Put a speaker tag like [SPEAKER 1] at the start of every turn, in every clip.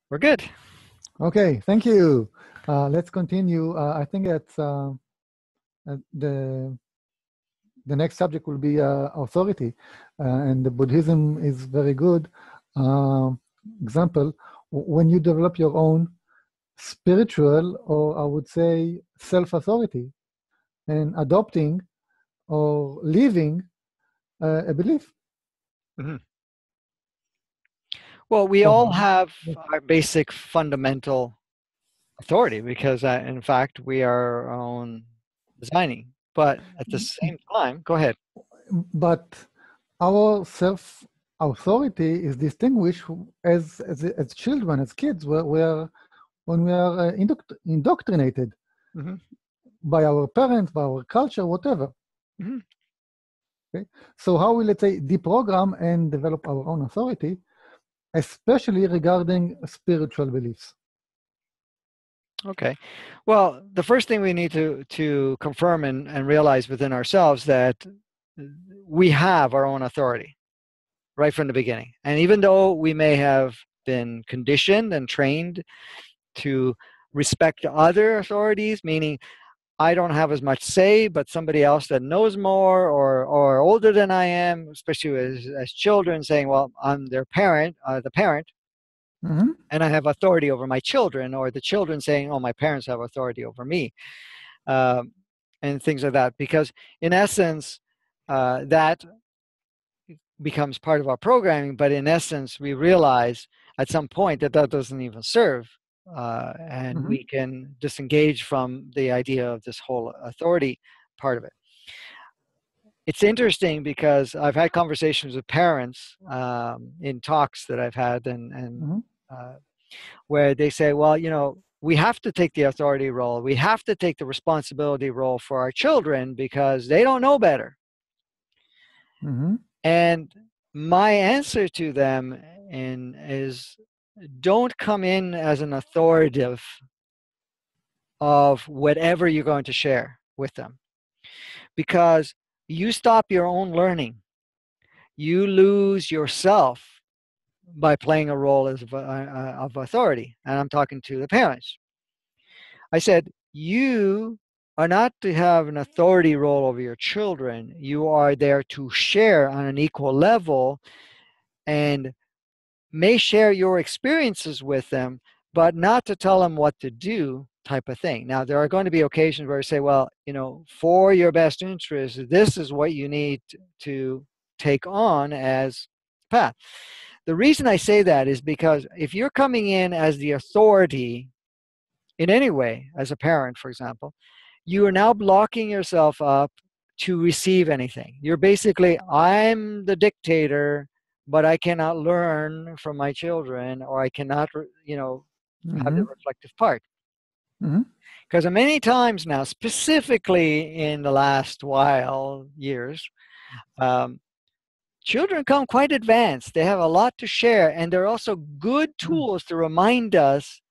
[SPEAKER 1] We're good.
[SPEAKER 2] Okay, thank you. Let's continue. I think that's the next subject will be authority, and the Buddhism is very good example. When you develop your own spiritual, or I would say self-authority, and adopting or living a belief.
[SPEAKER 1] Mhm. Well, we
[SPEAKER 2] So,
[SPEAKER 1] all have our basic fundamental authority because, in fact, we are our own designing. But at the same time, go ahead.
[SPEAKER 2] but our self authority is distinguished as children, as kids, when we are indoctrinated
[SPEAKER 1] Hmm.
[SPEAKER 2] by our parents, by our culture, whatever.
[SPEAKER 1] Hmm.
[SPEAKER 2] Okay? So how we, let's say, deprogram and develop our own authority, especially regarding spiritual beliefs?
[SPEAKER 1] Okay. Well, the first thing we need to confirm and realize within ourselves that we have our own authority right from the beginning. And even though we may have been conditioned and trained to respect other authorities, meaning I don't have as much say, but somebody else that knows more or older than I am, especially as children, saying, "Well, I'm their parent, the parent,
[SPEAKER 2] Mm-hmm.
[SPEAKER 1] and I have authority over my children," or the children saying, "Oh, my parents have authority over me," um, and things like that. Because in essence, that becomes part of our programming, but in essence, we realize at some point that that doesn't even serve. And
[SPEAKER 2] Mm-hmm.
[SPEAKER 1] we can disengage from the idea of this whole authority part of it. It's interesting because I've had conversations with parents in talks that I've had, and
[SPEAKER 2] Mm-hmm.
[SPEAKER 1] uh, where they say, well, we have to take the authority role. We have to take the responsibility role for our children because they don't know better.
[SPEAKER 2] Mm-hmm.
[SPEAKER 1] And my answer to them is don't come in as an authoritative of whatever you're going to share with them, because you stop your own learning. You lose yourself by playing a role of authority. And I'm talking to the parents. I said, you are not to have an authority role over your children. You are there to share on an equal level and may share your experiences with them, but not to tell them what to do, type of thing. Now, there are going to be occasions where you say, well, for your best interest, this is what you need to take on as path. The reason I say that is because if you're coming in as the authority in any way, as a parent, for example, you are now blocking yourself up to receive anything. You're basically, I'm the dictator, but I cannot learn from my children, or I cannot, have the
[SPEAKER 2] Mm-hmm.
[SPEAKER 1] reflective part.
[SPEAKER 2] Mm-hmm.
[SPEAKER 1] Because many times now, specifically in the last years, um, children come quite advanced. They have a lot to share, and they're also good tools to remind us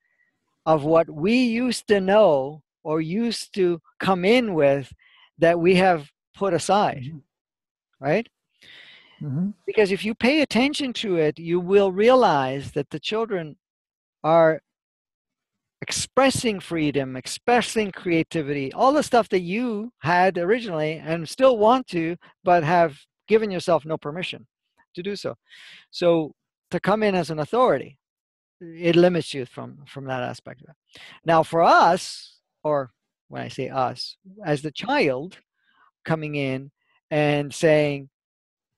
[SPEAKER 1] of what we used to know or used to come in with that we have put aside,
[SPEAKER 2] Mm-hmm.
[SPEAKER 1] right?
[SPEAKER 2] Mm-hmm.
[SPEAKER 1] Because if you pay attention to it, you will realize that the children are expressing freedom, expressing creativity, all the stuff that you had originally and still want to, but have given yourself no permission to do so. So to come in as an authority, it limits you from that aspect of it. Now, for us, or when I say us, as the child coming in and saying,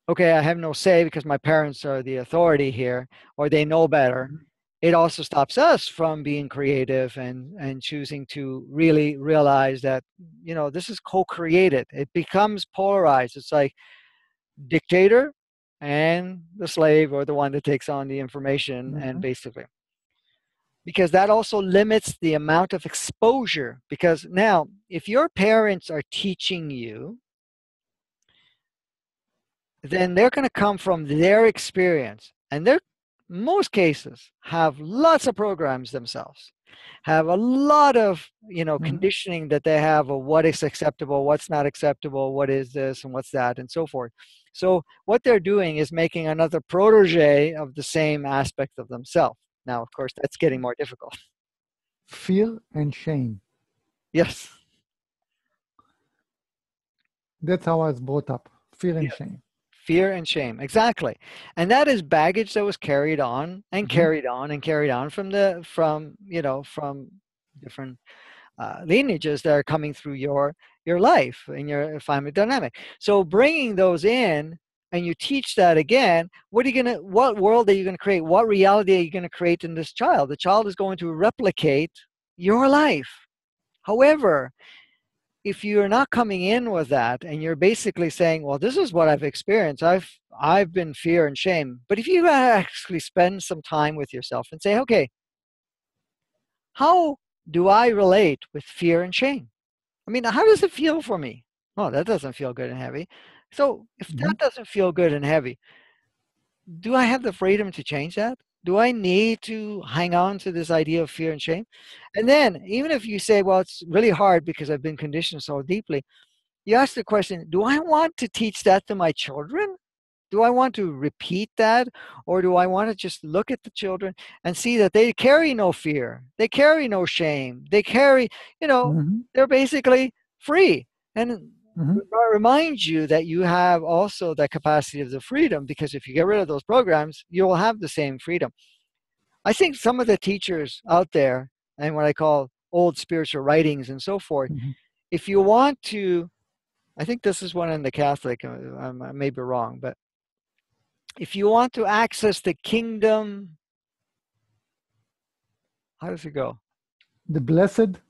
[SPEAKER 1] okay, I have no say because my parents are the authority here, or they know better, it also stops us from being creative and choosing to really realize that, this is co-created. It becomes polarized. It's like dictator and the slave, or the one that takes on the information, and
[SPEAKER 2] Mm-hmm.
[SPEAKER 1] basically, because that also limits the amount of exposure. Because now, if your parents are teaching you, then they're going to come from their experience, and they're most cases have lots of programs themselves, have a lot of
[SPEAKER 2] Mm-hmm.
[SPEAKER 1] conditioning that they have of what is acceptable, what's not acceptable, what is this and what's that, and so forth. So what they're doing is making another protege of the same aspect of themselves. Now, of course, that's getting more difficult.
[SPEAKER 2] Fear and shame.
[SPEAKER 1] Yes.
[SPEAKER 2] That's how I was brought up. Fear and
[SPEAKER 1] Yes.
[SPEAKER 2] shame.
[SPEAKER 1] Fear and shame. Exactly. And that is baggage that was carried on and
[SPEAKER 2] Mm-hmm.
[SPEAKER 1] carried on and carried on from different lineages that are coming through your life and your family dynamic. So bringing those in, and you teach that again, what world are you gonna create? What reality are you gonna create in this child? The child is going to replicate your life. However, if you're not coming in with that and you're basically saying, well, this is what I've experienced, I've been fear and shame. But if you actually spend some time with yourself and say, okay, how do I relate with fear and shame? I mean, how does it feel for me? Oh, that doesn't feel good and heavy. So if
[SPEAKER 2] Mm-hmm.
[SPEAKER 1] that doesn't feel good and heavy, do I have the freedom to change that? Do I need to hang on to this idea of fear and shame? And then, even if you say, well, it's really hard because I've been conditioned so deeply, you ask the question, do I want to teach that to my children? Do I want to repeat that? Or do I want to just look at the children and see that they carry no fear? They carry no shame. They carry, you know,
[SPEAKER 2] Mm-hmm.
[SPEAKER 1] they're basically free. And
[SPEAKER 2] Mm-hmm.
[SPEAKER 1] remind you that you have also that capacity of the freedom, because if you get rid of those programs, you'll have the same freedom. I think some of the teachers out there, and what I call old spiritual writings and so forth,
[SPEAKER 2] Mm-hmm.
[SPEAKER 1] if you want to, I think this is one in the Catholic, I may be wrong, but if you want to access the kingdom, how does it go?
[SPEAKER 2] The blessed.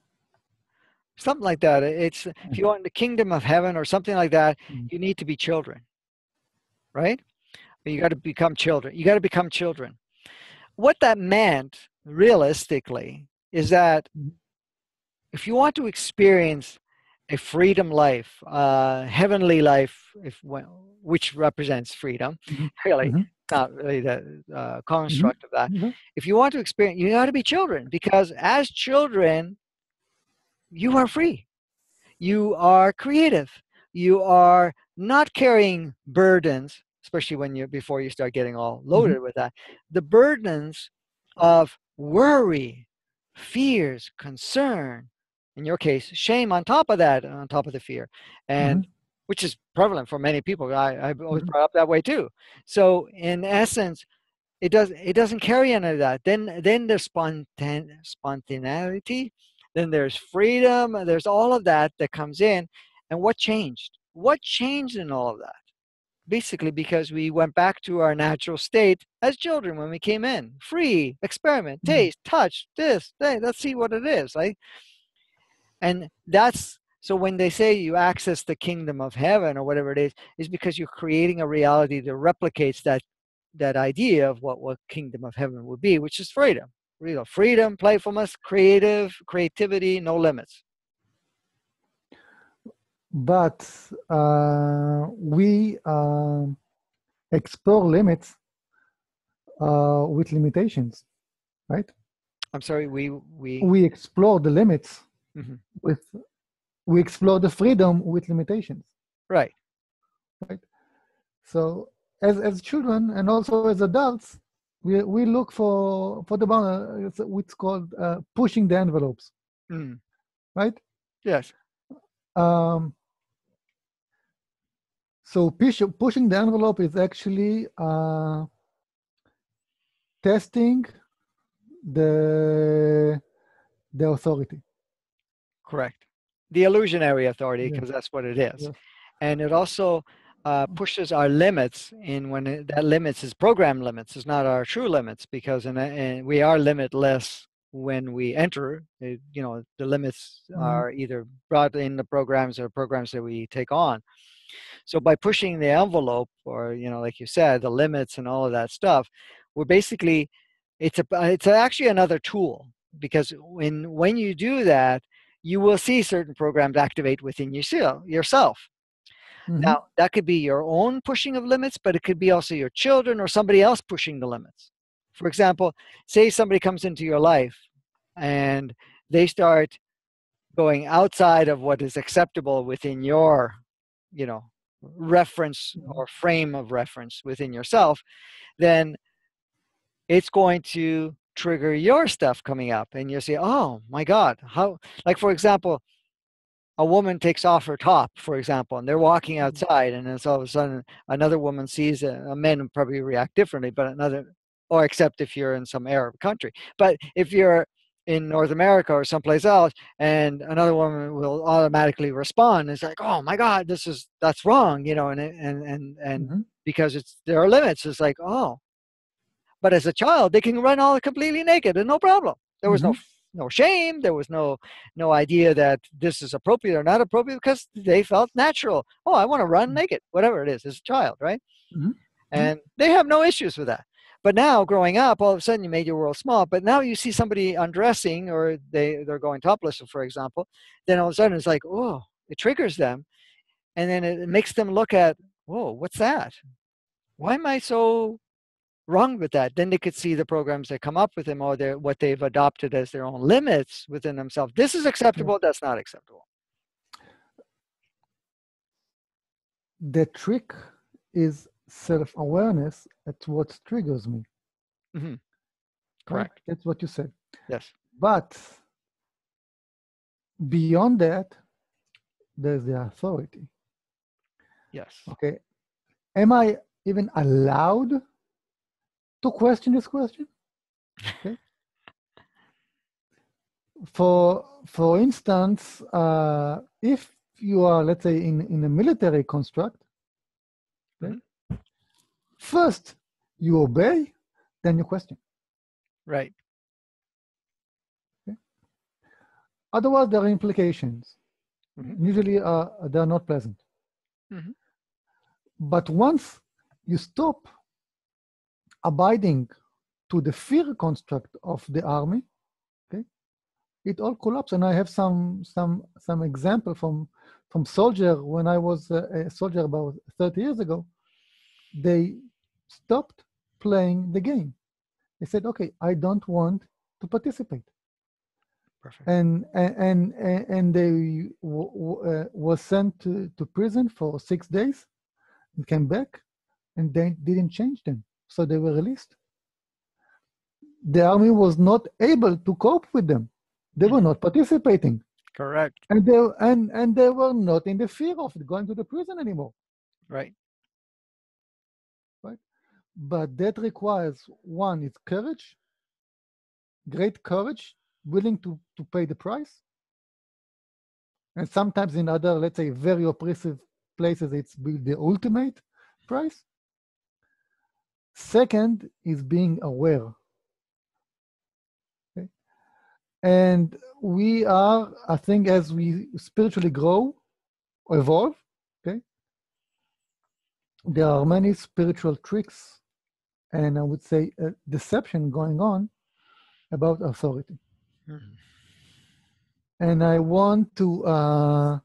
[SPEAKER 1] Something like that. It's if you want the kingdom of heaven or something like that,
[SPEAKER 2] Mm-hmm.
[SPEAKER 1] you need to be children, right? You got to become children. You got to become children. What that meant realistically is that if you want to experience a freedom life, heavenly life, which represents freedom, really,
[SPEAKER 2] Mm-hmm.
[SPEAKER 1] not really the
[SPEAKER 2] Mm-hmm.
[SPEAKER 1] construct of that.
[SPEAKER 2] Mm-hmm.
[SPEAKER 1] If you want to experience, you got to be children, because as children, you are free. You are creative. You are not carrying burdens, especially when you before you start getting all
[SPEAKER 2] Mm-hmm.
[SPEAKER 1] loaded with that. The burdens of worry, fears, concern, in your case, shame on top of that, on top of the fear,
[SPEAKER 2] Mm-hmm.
[SPEAKER 1] and which is prevalent for many people. I've always
[SPEAKER 2] Mm-hmm.
[SPEAKER 1] brought up that way too. So in essence, it doesn't carry any of that. Then there's spontaneity, then there's freedom, there's all of that that comes in. And what changed in all of that? Basically because we went back to our natural state as children when we came in, free, experiment, taste, touch, this, that, let's see what it is, right? And that's so when they say you access the kingdom of heaven or whatever it is because you're creating a reality that replicates that idea of what kingdom of heaven would be, which is freedom. Freedom, playfulness, creativity, no limits.
[SPEAKER 2] But we explore limits with limitations, right?
[SPEAKER 1] I'm sorry, we
[SPEAKER 2] We explore the limits
[SPEAKER 1] mhm.
[SPEAKER 2] with, we explore the freedom with limitations,
[SPEAKER 1] Right.
[SPEAKER 2] right? So as children and also as adults, we look for the bound. It's what's called pushing the envelopes,
[SPEAKER 1] Mm.
[SPEAKER 2] right?
[SPEAKER 1] Yes.
[SPEAKER 2] Um, so pushing the envelope is actually testing the the authority.
[SPEAKER 1] Correct. The illusionary authority,
[SPEAKER 2] Yeah.
[SPEAKER 1] because that's what it is.
[SPEAKER 2] Yes.
[SPEAKER 1] And it also pushes our limits in when that limits is program limits, is not our true limits, because we are limitless when we enter. The limits
[SPEAKER 2] Mm-hmm.
[SPEAKER 1] are either brought in the programs or programs that we take on. So by pushing the envelope, or like you said, the limits and all of that stuff, we're basically it's actually another tool, because when you do that, you will see certain programs activate within yourself.
[SPEAKER 2] Mm-hmm.
[SPEAKER 1] Now, that could be your own pushing of limits, but it could be also your children or somebody else pushing the limits. For example, say somebody comes into your life and they start going outside of what is acceptable within your, you know, reference or frame of reference within yourself, then it's going to trigger your stuff coming up, and you say, oh my God, how, like for example, a woman takes off her top, for example, and they're walking outside, and then all of a sudden another woman sees a men probably react differently, but another, or except if you're in some Arab country. But if you're in North America or someplace else, and another woman will automatically respond, it's like, oh my God, that's wrong, and
[SPEAKER 2] Mm-hmm.
[SPEAKER 1] because there are limits. It's like, oh, but as a child, they can run all completely naked and no problem. There was
[SPEAKER 2] Mm-hmm.
[SPEAKER 1] no shame. There was no idea that this is appropriate or not appropriate because they felt natural. Oh, I want to run naked, whatever it is, as a child, right?
[SPEAKER 2] Mm-hmm.
[SPEAKER 1] And they have no issues with that. But now, growing up, all of a sudden you made your world small. But now you see somebody undressing, or they're going topless, for example. Then all of a sudden it's like, oh, it triggers them, and then it makes them look at, whoa, what's that? Why am I so wrong with that? Then they could see the programs that come up with them, or what they've adopted as their own limits within themselves. This is
[SPEAKER 2] Yeah.
[SPEAKER 1] acceptable. That's not acceptable.
[SPEAKER 2] The trick is self-awareness. That's what triggers me.
[SPEAKER 1] Mm-hmm.
[SPEAKER 2] Right?
[SPEAKER 1] Correct.
[SPEAKER 2] That's what you said.
[SPEAKER 1] Yes.
[SPEAKER 2] But beyond that, there's the authority.
[SPEAKER 1] Yes.
[SPEAKER 2] Okay. Am I even allowed to question this question? Okay. For instance, if you are, let's say, in a military construct, okay,
[SPEAKER 1] Mm-hmm.
[SPEAKER 2] first you obey, then you question.
[SPEAKER 1] Right.
[SPEAKER 2] Okay? Otherwise, there are implications.
[SPEAKER 1] Mm-hmm.
[SPEAKER 2] Usually, they are not pleasant.
[SPEAKER 1] Mm-hmm.
[SPEAKER 2] But once you stop abiding to the fear construct of the army, okay, it all collapses. And I have some example from soldier. When I was a soldier about 30 years ago, they stopped playing the game. They said, okay, I don't want to participate.
[SPEAKER 1] Perfect.
[SPEAKER 2] And they was sent to prison for 6 days and came back, and they didn't change them, so they were released. The army was not able to cope with them. They were not participating,
[SPEAKER 1] Correct.
[SPEAKER 2] and they were not in the fear of going to the prison anymore.
[SPEAKER 1] Right.
[SPEAKER 2] Right? But that requires, one, it's courage, great courage, willing to pay the price. And sometimes in other, let's say, very oppressive places, it's the ultimate price. Second is being aware. Okay? And we are, I think, as we spiritually grow or evolve, okay, there are many spiritual tricks and I would say deception going on about authority.
[SPEAKER 1] Mm-hmm.
[SPEAKER 2] And I want to um,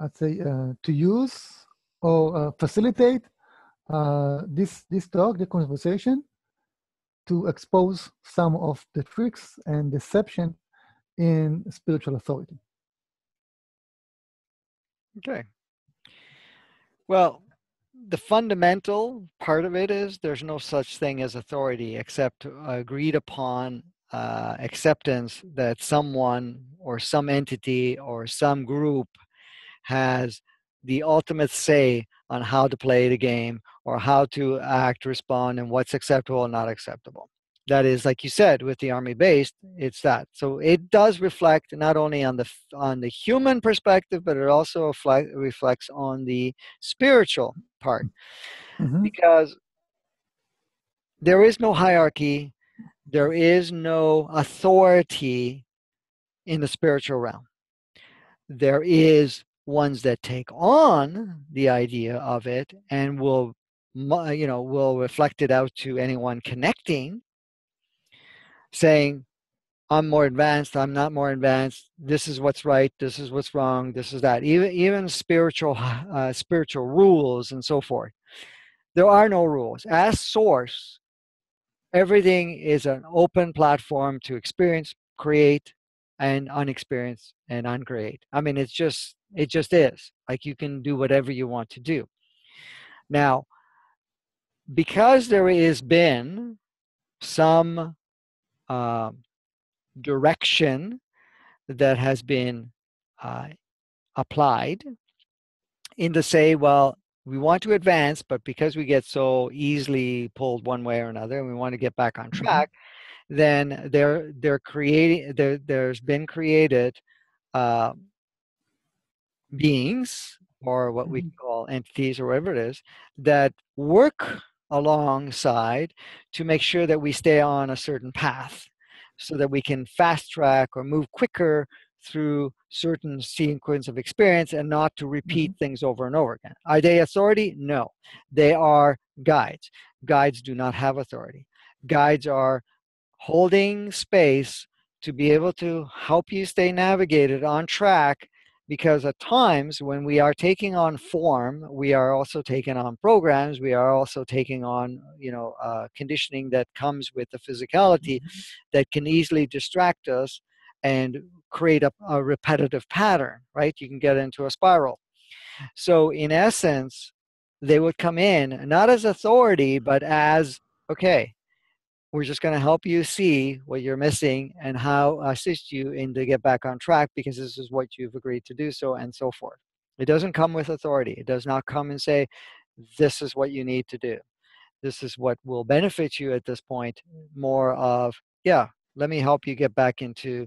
[SPEAKER 2] I'd say to use or facilitate this talk, the conversation, to expose some of the tricks and deception in spiritual authority.
[SPEAKER 1] Okay. Well, the fundamental part of it is there's no such thing as authority except agreed upon acceptance that someone or some entity or some group has the ultimate say on how to play the game or how to act, respond, and what's acceptable and not acceptable. That is, like you said, with the army based, it's that. So it does reflect not only on the human perspective, but it also reflects on the spiritual part,
[SPEAKER 2] Mm-hmm.
[SPEAKER 1] because there is no hierarchy, there is no authority in the spiritual realm. There is ones that take on the idea of it and will reflect it out to anyone connecting, saying, I'm more advanced, I'm not more advanced, this is what's right, this is what's wrong, this is that. Even spiritual rules and so forth. There are no rules. As source, everything is an open platform to experience, create, and unexperience and uncreate. I mean, it just is. Like, you can do whatever you want to do. Now, because there has been some uh, direction that has been uh, applied in to say, well, we want to advance, but because we get so easily pulled one way or another, and we want to get back on
[SPEAKER 2] Mm-hmm.
[SPEAKER 1] track, then they're creating there's been created uh, beings, or what we
[SPEAKER 2] Mm-hmm.
[SPEAKER 1] call entities, or whatever it is, that work alongside to make sure that we stay on a certain path so that we can fast track or move quicker through certain sequence of experience and not to repeat
[SPEAKER 2] Mm-hmm.
[SPEAKER 1] things over and over again. Are they authority? No. They are guides. Guides do not have authority. Guides are holding space to be able to help you stay navigated on track, because at times when we are taking on form, we are also taking on programs, we are also taking on conditioning that comes with the physicality that can easily distract us and create a repetitive pattern, right? You can get into a spiral. So in essence, they would come in not as authority but as, okay, we're just going to help you see what you're missing and how assist you in to get back on track, because this is what you've agreed to do, so and so forth. It doesn't come with authority. It does not come and say, this is what you need to do. This is what will benefit you at this point. More of, yeah, let me help you get back into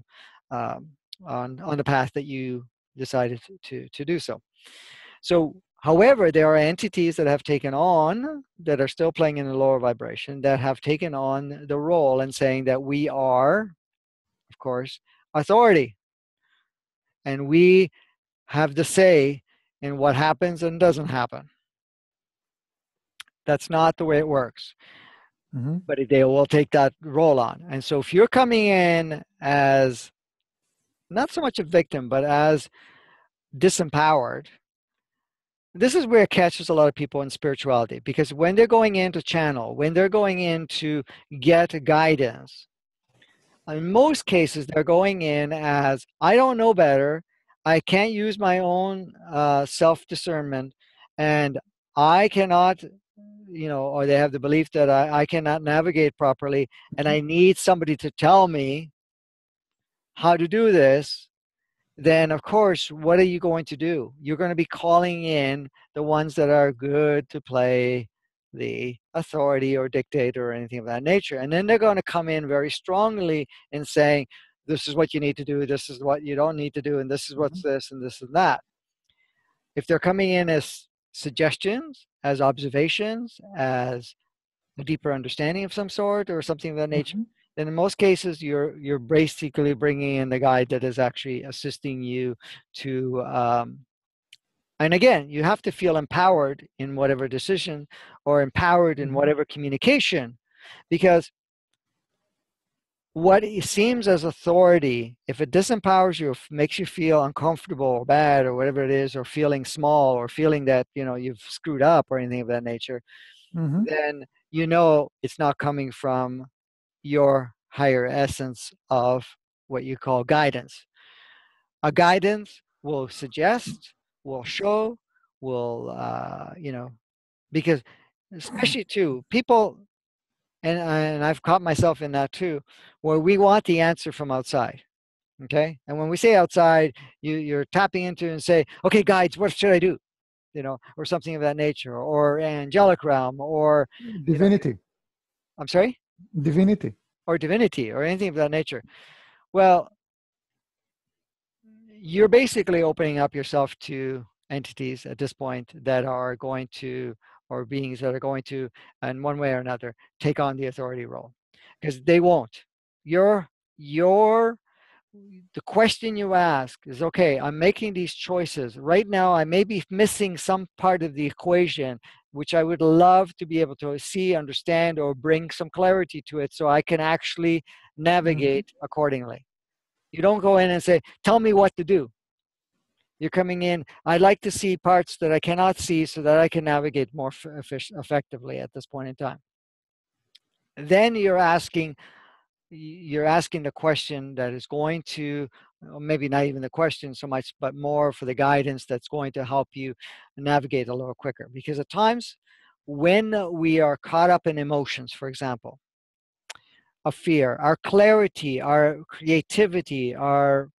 [SPEAKER 1] um, on the path that you decided to do so. So, however, there are entities that have taken on, that are still playing in the lower vibration, that have taken on the role and saying that we are, of course, authority. And we have the say in what happens and doesn't happen. That's not the way it works.
[SPEAKER 2] Mm-hmm.
[SPEAKER 1] But they will take that role on. And so if you're coming in as not so much a victim, but as disempowered, this is where it catches a lot of people in spirituality, because when they're going into channel, when they're going in to get guidance, in most cases they're going in as, I don't know better, I can't use my own self-discernment, and I cannot, or they have the belief that I cannot navigate properly, and I need somebody to tell me how to do this. Then of course, what are you going to do? You're going to be calling in the ones that are good to play the authority or dictator or anything of that nature. And then they're going to come in very strongly in saying, this is what you need to do, this is what you don't need to do, and this is
[SPEAKER 2] Mm-hmm.
[SPEAKER 1] what's this and this and that. If they're coming in as suggestions, as observations, as a deeper understanding of some sort or something of that nature,
[SPEAKER 2] Mm-hmm.
[SPEAKER 1] then in most cases you're basically bringing in the guide that is actually assisting you to and again, you have to feel empowered in whatever decision or empowered in
[SPEAKER 2] Mm-hmm.
[SPEAKER 1] whatever communication, because what seems as authority, if it disempowers you, if it makes you feel uncomfortable or bad or whatever it is, or feeling small or feeling that you've screwed up or anything of that nature,
[SPEAKER 2] Mm-hmm.
[SPEAKER 1] then it's not coming from your higher essence of what you call guidance. A guidance will suggest, will show, will, because especially too, people, and I've caught myself in that too, where we want the answer from outside. Okay. And when we say outside, you're tapping into and say, okay, guides, what should I do? Or something of that nature, or angelic realm, or, you know,
[SPEAKER 2] Divinity.
[SPEAKER 1] I'm sorry,
[SPEAKER 2] Divinity.
[SPEAKER 1] or divinity, or anything of that nature. Well, you're basically opening up yourself to entities at this point that are going to, or beings that are going to, in one way or another, take on the authority role, because they won't. Your the question you ask is, okay, I'm making these choices right now, I may be missing some part of the equation which I would love to be able to see, understand, or bring some clarity to it so I can actually
[SPEAKER 2] Mm-hmm.
[SPEAKER 1] navigate accordingly. You don't go in and say, tell me what to do. You're coming in, I'd like to see parts that I cannot see so that I can navigate more effectively at this point in time. Then you're asking the question that is going to, maybe not even the question so much, but more for the guidance that's going to help you navigate a little quicker. Because at times, when we are caught up in emotions, for example, of fear, our clarity, our creativity, our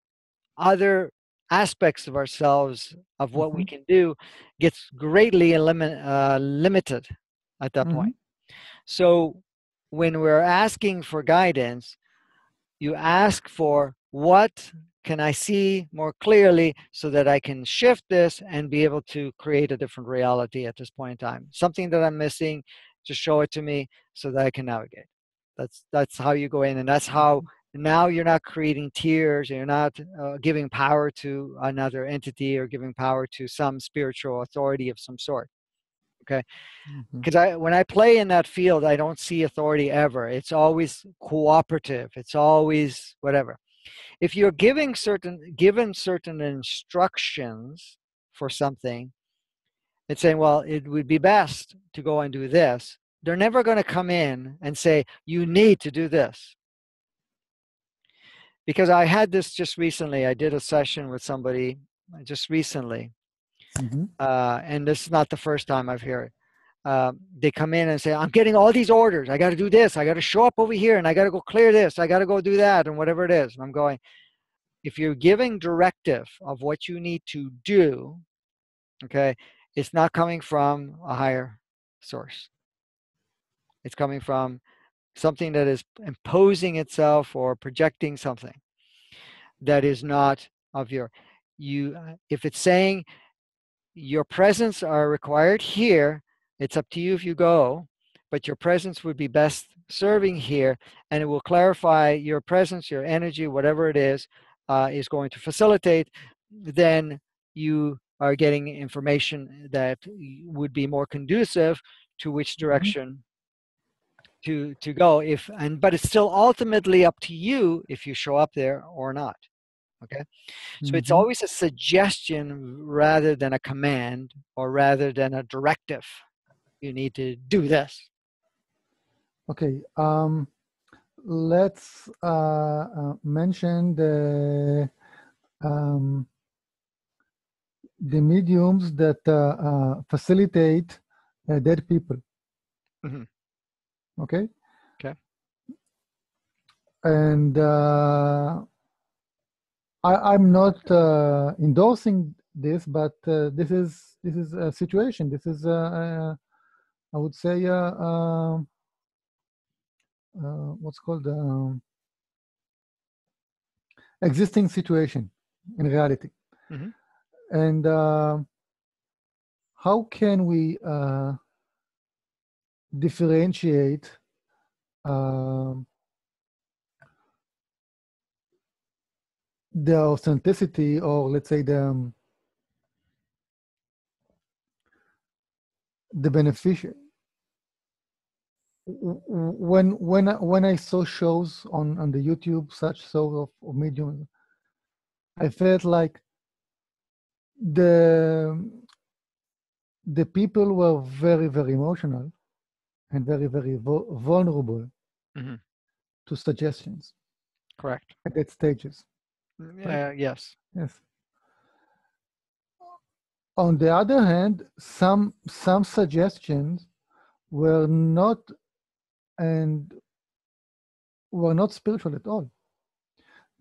[SPEAKER 1] other aspects of ourselves, of what we
[SPEAKER 2] Mm-hmm.
[SPEAKER 1] can do, gets greatly limited at that
[SPEAKER 2] Mm-hmm.
[SPEAKER 1] point. So when we're asking for guidance, you ask for, what can I see more clearly so that I can shift this and be able to create a different reality at this point in time? Something that I'm missing, just show it to me so that I can navigate. That's how you go in, and that's how now you're not creating tears, you're not giving power to another entity or giving power to some spiritual authority of some sort. Okay,
[SPEAKER 2] Mm-hmm.
[SPEAKER 1] because when I play in that field, I don't see authority ever. It's always cooperative. It's always whatever. If you're given certain instructions for something, it's saying, well, it would be best to go and do this. They're never going to come in and say, you need to do this. Because I had this just recently. I did a session with somebody just recently,
[SPEAKER 2] Mm-hmm.
[SPEAKER 1] and this is not the first time I've heard it. They come in and say, I'm getting all these orders. I got to do this. I got to show up over here and I got to go clear this. I got to go do that and whatever it is. And I'm going, if you're giving directive of what you need to do, okay, it's not coming from a higher source. It's coming from something that is imposing itself or projecting something that is not of you. If it's saying your presence are required here, it's up to you if you go, but your presence would be best serving here, and it will clarify your presence, your energy, whatever it is going to facilitate. Then you are getting information that would be more conducive to which
[SPEAKER 2] Mm-hmm.
[SPEAKER 1] direction to go. But it's still ultimately up to you if you show up there or not. Okay. So it's
[SPEAKER 2] Mm-hmm.
[SPEAKER 1] always a suggestion rather than a command or rather than a directive. You need to do this.
[SPEAKER 2] Okay. Let's mention um, the mediums that facilitate dead people.
[SPEAKER 1] Hmm.
[SPEAKER 2] Okay,
[SPEAKER 1] Okay.
[SPEAKER 2] and I'm not endorsing this, but this is a situation. This is I would say what's called existing situation in reality.
[SPEAKER 1] Hmm.
[SPEAKER 2] And how can we differentiate um, the authenticity, or let's say the beneficial? When I saw shows on the YouTube, such sort of medium, I felt like the the people were very emotional and very vulnerable
[SPEAKER 1] Hmm.
[SPEAKER 2] to suggestions
[SPEAKER 1] Correct.
[SPEAKER 2] at that stages, right?
[SPEAKER 1] Yes.
[SPEAKER 2] Yes. On the other hand, some suggestions were not and were not spiritual at all.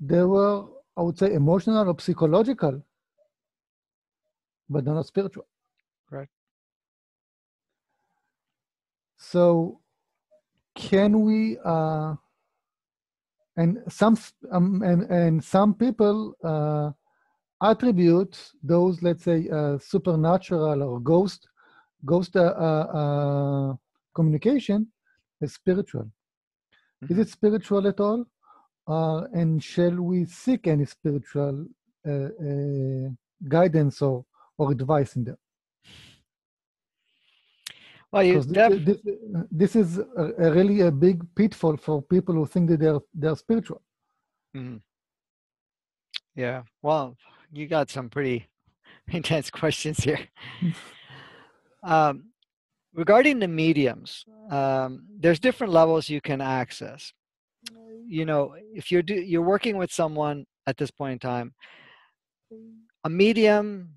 [SPEAKER 2] They were, I would say, emotional or psychological, but they're not spiritual.
[SPEAKER 1] Correct.
[SPEAKER 2] So can we and some people attribute those, let's say, supernatural or ghost communication as spiritual. Is
[SPEAKER 1] Hmm.
[SPEAKER 2] it spiritual at all? And shall we seek any spiritual guidance or advice in there?
[SPEAKER 1] Well, you
[SPEAKER 2] Because
[SPEAKER 1] def.
[SPEAKER 2] this is really a big pitfall for people who think that they're spiritual.
[SPEAKER 1] Mhm. Yeah. Well, you got some pretty intense questions here. Um, Regarding the mediums, there's different levels you can access. If you're working with someone at this point in time, a medium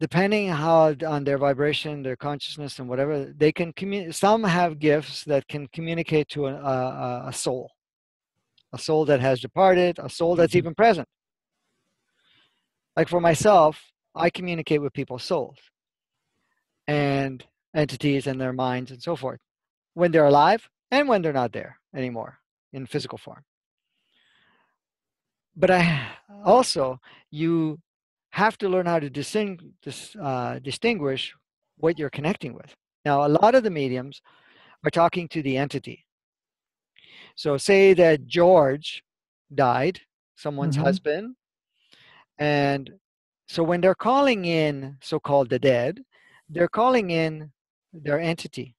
[SPEAKER 1] depending how on their vibration, their consciousness, and whatever, they can communicate. Some have gifts that can communicate to a soul that has departed, a soul that's even present. Like for myself, I communicate with people's souls and entities and their minds and so forth when they're alive and when they're not there anymore in physical form. But you have to learn how to distinguish what you're connecting with. Now, a lot of the mediums are talking to the entity. So say that George died, someone's
[SPEAKER 2] Mm-hmm.
[SPEAKER 1] husband, and so when they're calling in so-called the dead, they're calling in their entity.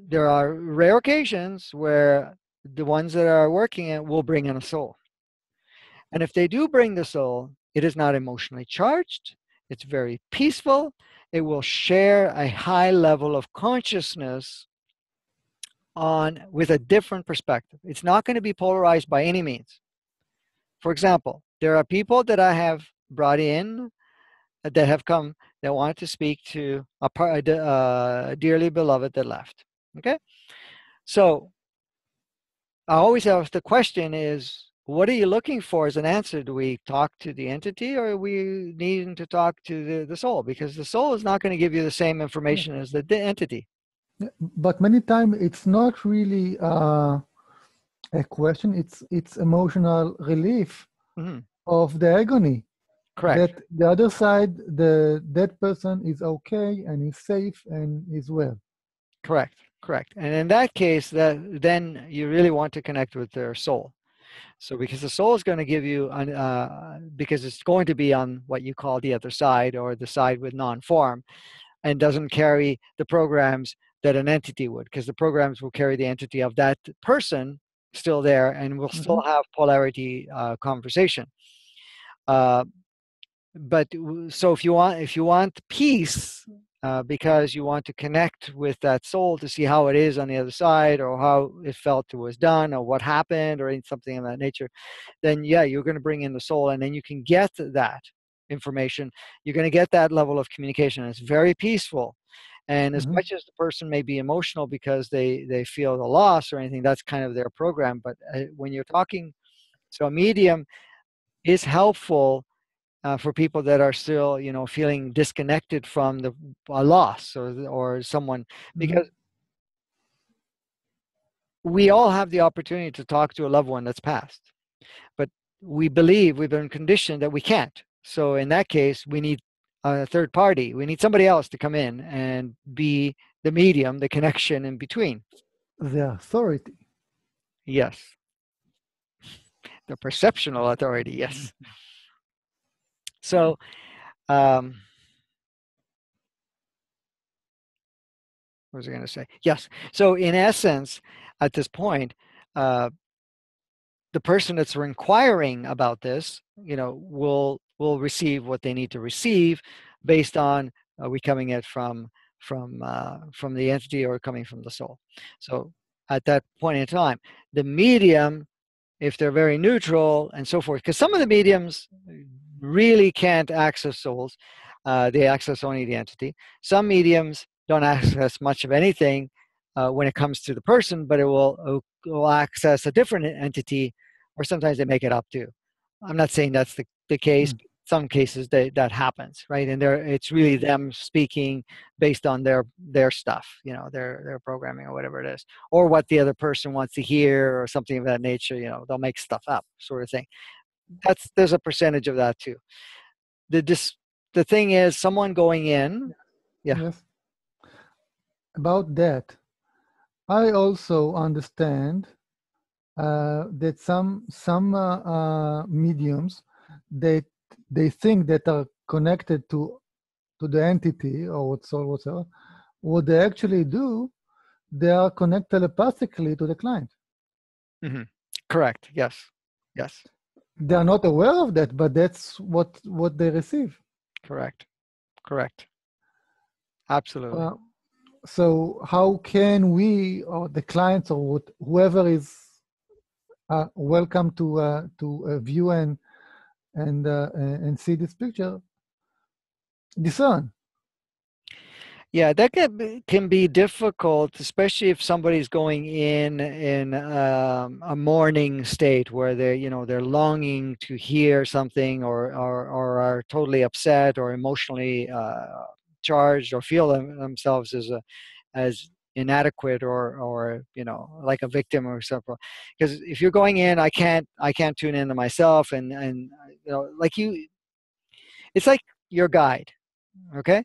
[SPEAKER 1] There are rare occasions where the ones that are working it will bring in a soul. And if they do bring the soul, it is not emotionally charged. It's very peaceful. It will share a high level of consciousness on with a different perspective. It's not going to be polarized by any means. For example, there are people that I have brought in that have come that wanted to speak to a dearly beloved that left. Okay, so I always ask the question is, what are you looking for as an answer? Do we talk to the entity or are we needing to talk to the soul? Because the soul is not going to give you the same
[SPEAKER 2] Yeah.
[SPEAKER 1] information as the entity.
[SPEAKER 2] But many times it's not really a question. It's emotional relief
[SPEAKER 1] Mm-hmm.
[SPEAKER 2] of the agony
[SPEAKER 1] Correct.
[SPEAKER 2] that the other side, the dead person is okay and is safe and is well.
[SPEAKER 1] Correct. Correct. And in that case, then you really want to connect with their soul. So because the soul is going to give you, because it's going to be on what you call the other side or the side with non-form, and doesn't carry the programs that an entity would, because the programs will carry the entity of that person still there, and we'll
[SPEAKER 2] Mm-hmm.
[SPEAKER 1] still have polarity conversation. Uh, but so if you want peace, because you want to connect with that soul to see how it is on the other side, or how it felt it was done, or what happened, or something of that nature, then yeah, you're going to bring in the soul, and then you can get that information. You're going to get that level of communication. It's very peaceful. And as
[SPEAKER 2] Mm-hmm.
[SPEAKER 1] much as the person may be emotional because they feel the loss or anything, that's kind of their program. But when you're talking, so a medium is helpful for people that are still, feeling disconnected from a loss or someone,
[SPEAKER 2] Mm-hmm.
[SPEAKER 1] because we all have the opportunity to talk to a loved one that's passed, but we've been conditioned that we can't. So in that case, we need a third party. We need somebody else to come in and be the medium, the connection in between.
[SPEAKER 2] The authority.
[SPEAKER 1] Yes. The perceptional authority. Yes. So, what was I going to say? Yes. So in essence, at this point, uh, the person that's inquiring about this, will receive what they need to receive based on, are we coming it from the entity or coming from the soul. So at that point in time, the medium, if they're very neutral and so forth, because some of the mediums really can't access souls, they access only the entity. Some mediums don't access much of anything when it comes to the person, but it will access a different entity, or sometimes they make it up too. I'm not saying that's the case.
[SPEAKER 2] Mm.
[SPEAKER 1] Some cases that happens, right? And it's really them speaking based on their stuff, their programming or whatever it is, or what the other person wants to hear or something of that nature. They'll make stuff up, sort of thing. There's a percentage of that too. The thing is, someone going in, yeah.
[SPEAKER 2] Yes. About that, I also understand that some mediums they they think that are connected to the entity or whatsoever. What they actually do, they are connect telepathically to the client.
[SPEAKER 1] Hmm. Correct. Yes. Yes.
[SPEAKER 2] They are not aware of that, but that's what they receive.
[SPEAKER 1] Correct. Correct. Absolutely.
[SPEAKER 2] Uh, so how can we or the clients or whoever is welcome to view and and see this picture, discern.
[SPEAKER 1] Yeah, that can be difficult, especially if somebody's going in a mourning state where they're longing to hear something, or are totally upset or emotionally charged, or feel themselves as inadequate, or like a victim or something. Because if you're going in, I can't tune into myself, and like it's like your guide. Okay,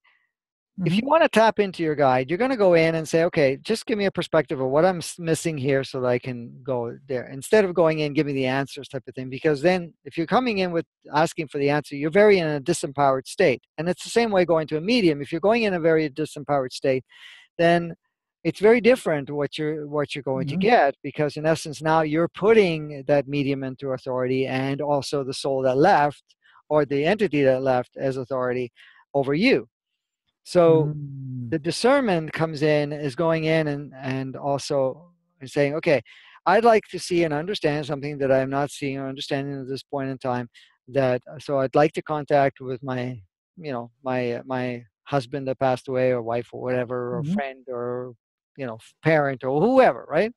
[SPEAKER 1] if
[SPEAKER 2] Mm-hmm.
[SPEAKER 1] you want to tap into your guide, you're going to go in and say, okay, just give me a perspective of what I'm missing here so that I can go there. Instead of going in, give me the answers type of thing. Because then if you're coming in with asking for the answer, you're very in a disempowered state. And it's the same way going to a medium. If you're going in a very disempowered state, then it's very different what you're going to
[SPEAKER 2] Mm-hmm.
[SPEAKER 1] get, because in essence now you're putting that medium into authority, and also the soul that left, or the entity that left, as authority over you. So
[SPEAKER 2] Mm-hmm.
[SPEAKER 1] the discernment comes in, is going in and also saying, okay, I'd like to see and understand something that I'm not seeing or understanding at this point in time. So I'd like to contact with my husband that passed away, or wife, or whatever, or
[SPEAKER 2] Mm-hmm.
[SPEAKER 1] friend, or parent, or whoever, right?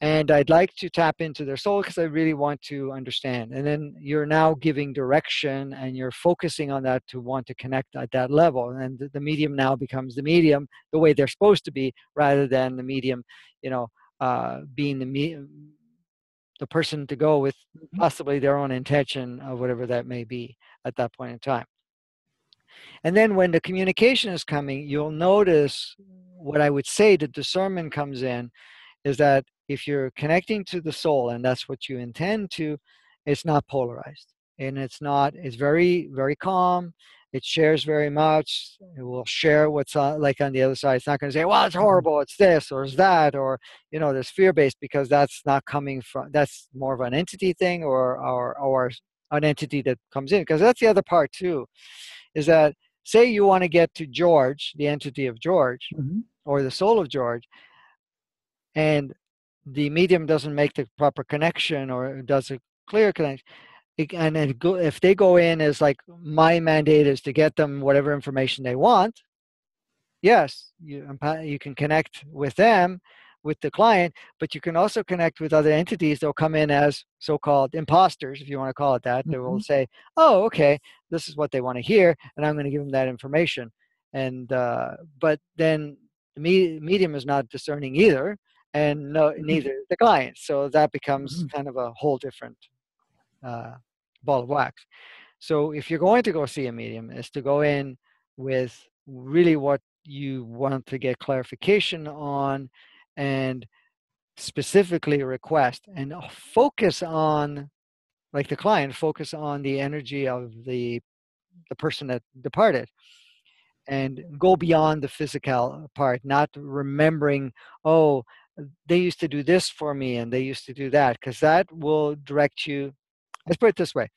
[SPEAKER 1] And I'd like to tap into their soul because I really want to understand. And then you're now giving direction, and you're focusing on that to want to connect at that level. And the medium now becomes the medium the way they're supposed to be, rather than the medium, being the person to go with possibly their own intention of whatever that may be at that point in time. And then when the communication is coming, you'll notice what I would say the discernment comes in, is that if you're connecting to the soul and that's what you intend to, it's not polarized. And it's very, very calm. It shares very much. It will share what's like on the other side. It's not going to say, well, it's
[SPEAKER 2] Mm-hmm.
[SPEAKER 1] horrible, it's this or it's that, or, there's fear based, because that's not coming from, that's more of an entity thing, or an entity that comes in. Because that's the other part too, is that say you want to get to George, the entity of George,
[SPEAKER 2] Mm-hmm.
[SPEAKER 1] or the soul of George, and the medium doesn't make the proper connection, or does a clear connection, if they go in as like, my mandate is to get them whatever information they want, yes, you can connect with them, with the client, but you can also connect with other entities. They'll come in as so-called imposters, if you want to call it that. They will
[SPEAKER 2] Mm-hmm.
[SPEAKER 1] say, oh, okay, this is what they want to hear, and I'm going to give them that information. And but then the medium is not discerning either, and no, neither the client. So that becomes
[SPEAKER 2] Mm-hmm.
[SPEAKER 1] kind of a whole different uh, ball of wax. So if you're going to go see a medium, is to go in with really what you want to get clarification on, and specifically request, and focus on, like the client, focus on the energy of the person that departed, and go beyond the physical part, not remembering, oh, they used to do this for me and they used to do that, because that will direct you. Let's put it this way: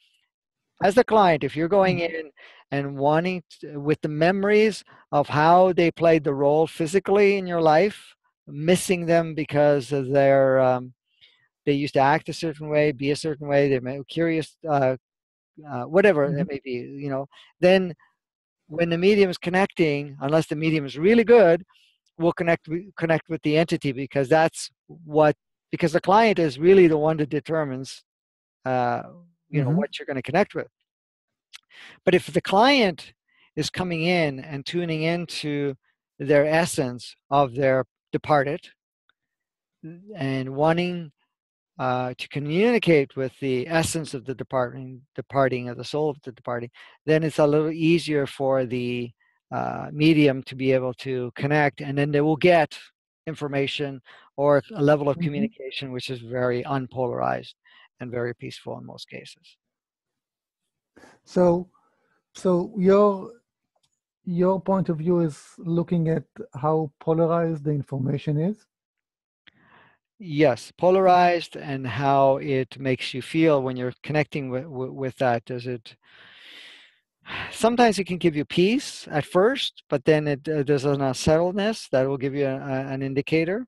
[SPEAKER 1] as the client, if you're going in and wanting with the memories of how they played the role physically in your life, missing them because of they used to act a certain way, be a certain way, they may be curious, whatever
[SPEAKER 2] Mm-hmm.
[SPEAKER 1] it may be, then when the medium is connecting, unless the medium is really good, we'll connect with the entity, because because the client is really the one that determines, uh,
[SPEAKER 2] Mm-hmm.
[SPEAKER 1] what you're going to connect with. But if the client is coming in and tuning into their essence of their departed, and wanting to communicate with the essence of the departing of the soul of the departing, then it's a little easier for the medium to be able to connect, and then they will get information, or a level of
[SPEAKER 2] Mm-hmm.
[SPEAKER 1] communication which is very unpolarized and very peaceful in most cases.
[SPEAKER 2] So, so your point of view is looking at how polarized the information is.
[SPEAKER 1] Yes, polarized, and how it makes you feel when you're connecting with that. Does it? Sometimes it can give you peace at first, but then there's an unsettledness that will give you an indicator.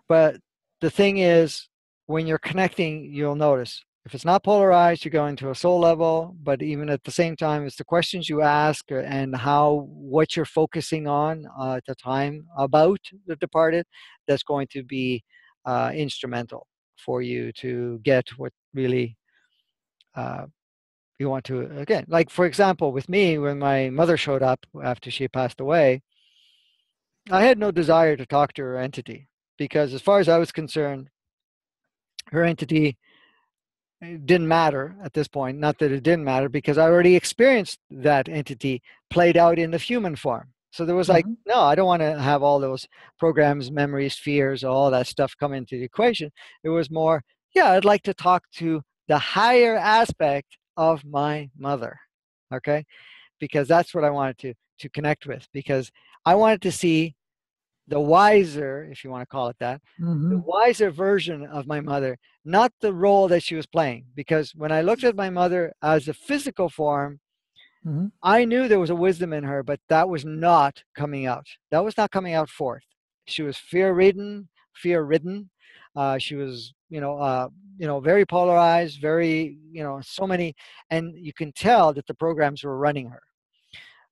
[SPEAKER 1] But the thing is, when you're connecting, you'll notice, If it's not polarized, you're going to a soul level. But even at the same time, it's the questions you ask and how what you're focusing on at the time about the departed that's going to be instrumental for you to get what really uh, you want to. Again, like for example, with me, when my mother showed up after she passed away, I had no desire to talk to her entity because, as far as I was concerned, her entity it didn't matter at this point. Not that it didn't matter because I already experienced that entity played out in the human form. So there was like,
[SPEAKER 2] Mm-hmm.
[SPEAKER 1] no, I don't want to have all those programs, memories, fears, all that stuff come into the equation. It was more, yeah, I'd like to talk to the higher aspect of my mother. Okay. Because that's what I wanted to connect with because I wanted to see the wiser, if you want to call it that, the
[SPEAKER 2] Mm-hmm.
[SPEAKER 1] wiser version of my mother, not the role that she was playing. Because when I looked at my mother as a physical form,
[SPEAKER 2] Mm-hmm.
[SPEAKER 1] I knew there was a wisdom in her, but that was not coming out. That was not coming out forth. She was fear-ridden, fear-ridden. She was, very polarized, very, so many, and you can tell that the programs were running her.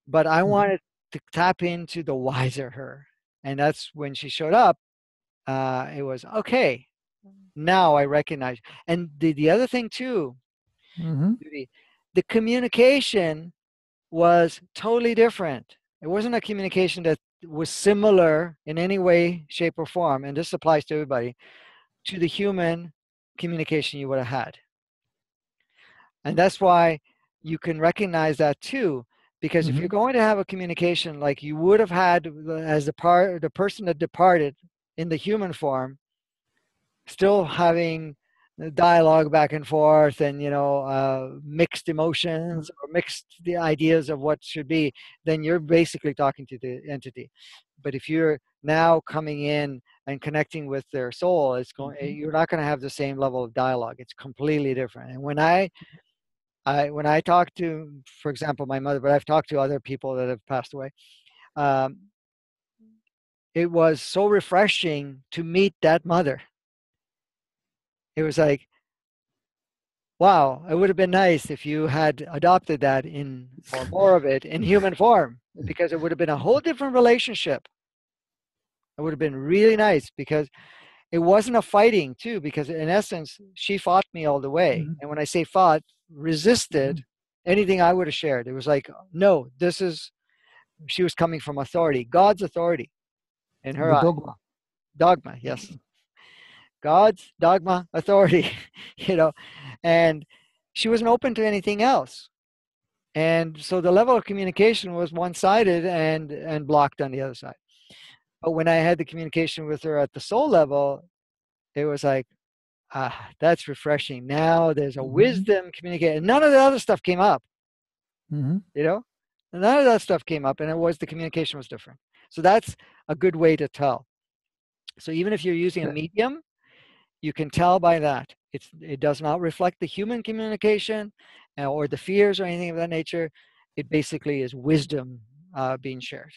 [SPEAKER 1] But I
[SPEAKER 2] Mm-hmm.
[SPEAKER 1] wanted to tap into the wiser her, and that's when she showed up. It was okay. Now I recognize. And the other thing too,
[SPEAKER 2] Mm-hmm.
[SPEAKER 1] the communication was totally different. It wasn't a communication that was similar in any way, shape, or form. And this applies to everybody to the human communication you would have had. And that's why you can recognize that too. Because if
[SPEAKER 2] Mm-hmm.
[SPEAKER 1] you're going to have a communication like you would have had as the person that departed in the human form, still having the dialogue back and forth and mixed emotions or mixed the ideas of what should be, then you're basically talking to the entity. But if you're now coming in and connecting with their soul,
[SPEAKER 2] Mm-hmm.
[SPEAKER 1] you're not going to have the same level of dialogue. It's completely different. And when I talk to, for example, my mother, but I've talked to other people that have passed away, um, it was so refreshing to meet that mother. It was like, wow, it would have been nice if you had adopted that in, or more of it in human form, because it would have been a whole different relationship. It would have been really nice because it wasn't a fighting too, because in essence, she fought me all the way.
[SPEAKER 2] Mm-hmm.
[SPEAKER 1] And when I say fought,
[SPEAKER 2] Mm-hmm.
[SPEAKER 1] resisted anything I would have shared. It was like, no, she was coming from authority, God's authority in her
[SPEAKER 2] The
[SPEAKER 1] eye.
[SPEAKER 2] dogma.
[SPEAKER 1] Dogma, yes. God's dogma, authority, you know, and she wasn't open to anything else. And so the level of communication was one-sided and blocked on the other side. But when I had the communication with her at the soul level, it was like, that's refreshing. Now there's a
[SPEAKER 2] Mm-hmm.
[SPEAKER 1] wisdom communication. None of the other stuff came up,
[SPEAKER 2] Mm-hmm.
[SPEAKER 1] you know? None of that stuff came up, and the communication was different. So that's a good way to tell. So even if you're using a medium, you can tell by that. It does not reflect the human communication or the fears or anything of that nature. It basically is wisdom being shared.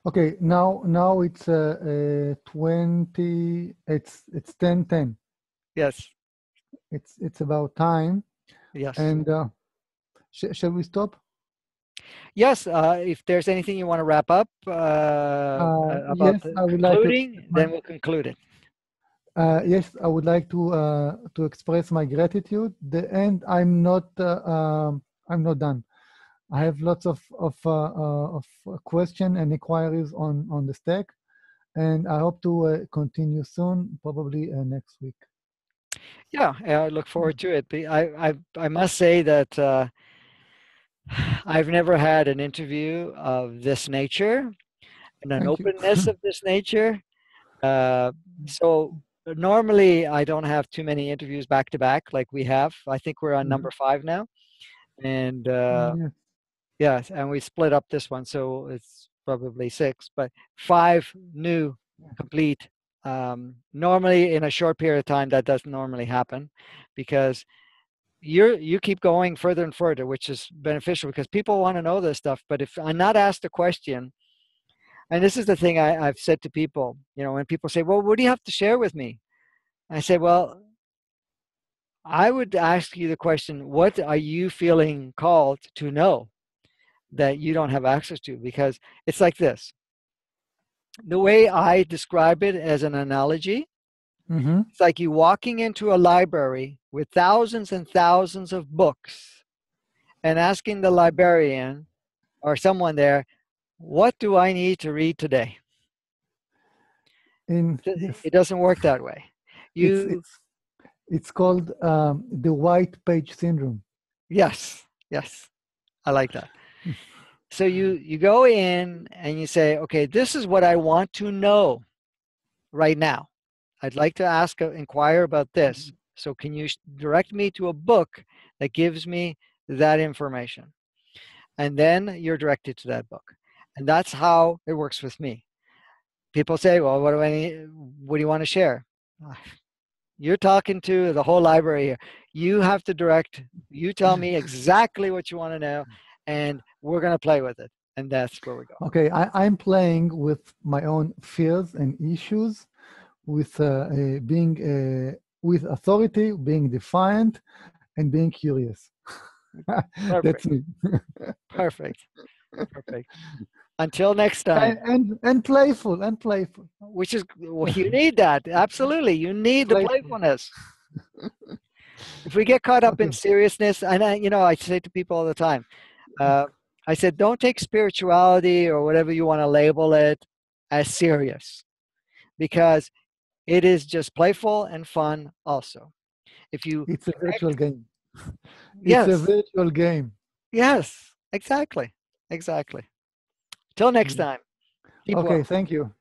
[SPEAKER 2] Okay, now it's 20. It's 10:10.
[SPEAKER 1] Yes,
[SPEAKER 2] It's about time.
[SPEAKER 1] yes,
[SPEAKER 2] And shall we stop?
[SPEAKER 1] yes. If there's anything you want to wrap up about
[SPEAKER 2] Yes, I would like to express
[SPEAKER 1] concluding, then we'll conclude it.
[SPEAKER 2] yes, I would like to express my gratitude. The end. I'm not done. I have lots of question and inquiries on the stack, and I hope to continue soon, probably next week.
[SPEAKER 1] Yeah, I look forward to it. But I must say that I've never had an interview of this nature and an
[SPEAKER 2] Thank you.
[SPEAKER 1] openness of this nature. Uh, so normally I don't have too many interviews back to back like we have. I think we're on
[SPEAKER 2] Mhm.
[SPEAKER 1] number 5 now, and
[SPEAKER 2] Yes.
[SPEAKER 1] yes, and we split up this one, so it's probably 6, but 5 new, complete. Normally in a short period of time, that doesn't normally happen, because you keep going further and further, which is beneficial because people want to know this stuff. But if I'm not asked a question, and this is the thing I've said to people, when people say, "Well, what do you have to share with me?" I say, "Well, I would ask you the question, what are you feeling called to know that you don't have access to? Because it's like this. The way I describe it as an analogy,
[SPEAKER 2] Mm-hmm.
[SPEAKER 1] it's like you walking into a library with thousands and thousands of books and asking the librarian or someone there, what do I need to read today?
[SPEAKER 2] Yes,
[SPEAKER 1] It doesn't work that way.
[SPEAKER 2] it's
[SPEAKER 1] You,
[SPEAKER 2] it's it's called the white page syndrome.
[SPEAKER 1] yes, yes, I like that. So you go in and you say, okay, this is what I want to know right now. I'd like to ask, inquire about this. So can you direct me to a book that gives me that information? And then you're directed to that book. And that's how it works with me. People say, well, what do I need? What do you want to share? You're talking to the whole library here. You have to direct, you tell me exactly what you want to know, and we're going to play with it. And that's where we go.
[SPEAKER 2] Okay, I'm playing with my own fears and issues, with being with authority, being defiant, and being curious. That's
[SPEAKER 1] Perfect.
[SPEAKER 2] me.
[SPEAKER 1] Perfect. Perfect. Until next
[SPEAKER 2] and,
[SPEAKER 1] time,
[SPEAKER 2] and and playful and playful.
[SPEAKER 1] which is, well, you need that. Absolutely. You need the
[SPEAKER 2] Playful.
[SPEAKER 1] playfulness. If we get caught up in
[SPEAKER 2] Okay.
[SPEAKER 1] seriousness, and I say to people all the time, uh, I said, don't take spirituality or whatever you want to label it as serious because it is just playful and fun also. If you
[SPEAKER 2] It's a virtual game. It's a
[SPEAKER 1] yes,
[SPEAKER 2] virtual game.
[SPEAKER 1] yes, exactly. Exactly. Till next time. Keep
[SPEAKER 2] Okay,
[SPEAKER 1] well.
[SPEAKER 2] thank you.